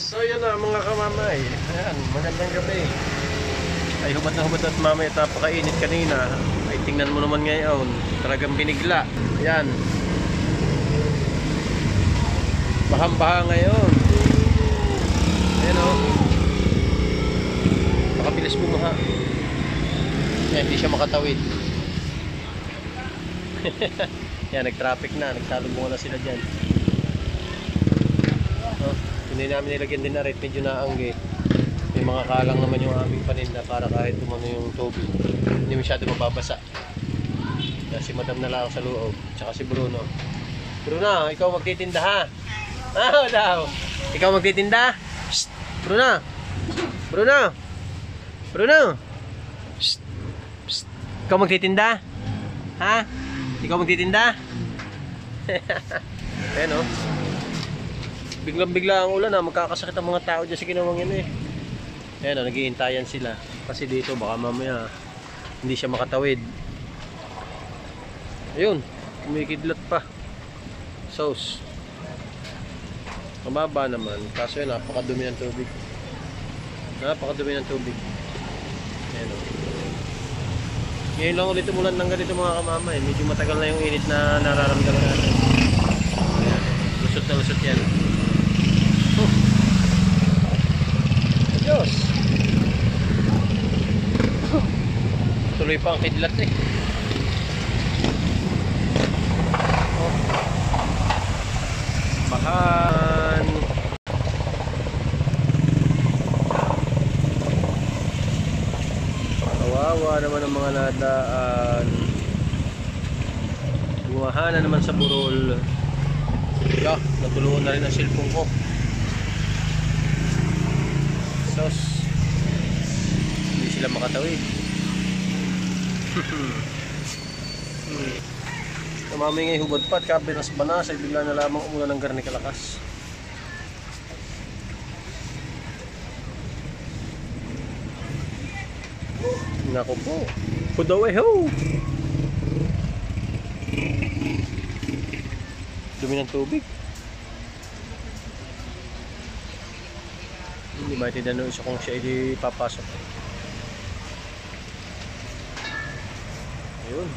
So yun na mga kamamay. Ayan, magandang gabi. Ay hubad na hubad at mamay at napakainit kanina. Ay tingnan mo naman ngayon. Talagang binigla. Ayan. Bahang-baha ngayon. Ayan o. Nakabilis bumaha. Ayan, hindi siya makatawid. Yan, nag-traffic na. Nagsalubungan na sila dyan. Hindi namin nilagyan din na rin, medyo naanggi. May mga kalang naman yung aming paninda para kahit umano yung tubig hindi masyado mababasa. Kaya si madam na lang sa loob, tsaka si Bruno. Bruno, ikaw magtitinda ha? Ah, daw. Ikaw magtitinda? Shh, Bruno. Bruno. Bruno. Shh. Shh. Ikaw magtitinda? Ha? Ikaw magtitinda? Ayan o. Biglang-bigla ang ulan ha, magkakasakit ang mga tao dyan sa ginawang yun eh. Ayan o, nag-iintayan sila. Kasi dito baka mamaya hindi siya makatawid. Ayun, kumikidlat pa. Sauce. Mababa naman, kaso yun, napakadumi ng tubig. Napakadumi ng tubig. Ayan o. Ngayon lang ulit umulan ng ganito mga kamamay. Medyo matagal na yung init na nararamdaman natin. Ayan, lusot na lusot yan. Diyos. Tuloy pa ang kidlat eh. Oh. Bahan. Kawawa naman ang mga nadaan. Bumaha na naman sa burol. Natulungan na rin ang cellphone ko. Sos, hindi sila makatawid. Namamingay hubad pa at kabinas banas ay bigla na lamang umulan ng garni kalakas. Naku po, put away ho. Dumi ng tubig. Hindi ba tinanong isa kung siya hindi papasok. Ayun.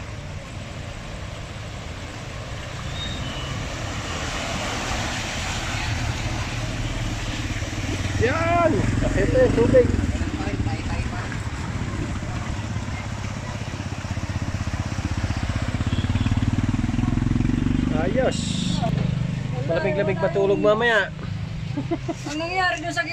Yan! Ito yung tubig. Ayos. Malamig-lamig matulog mamaya. Ang nangyari doon sa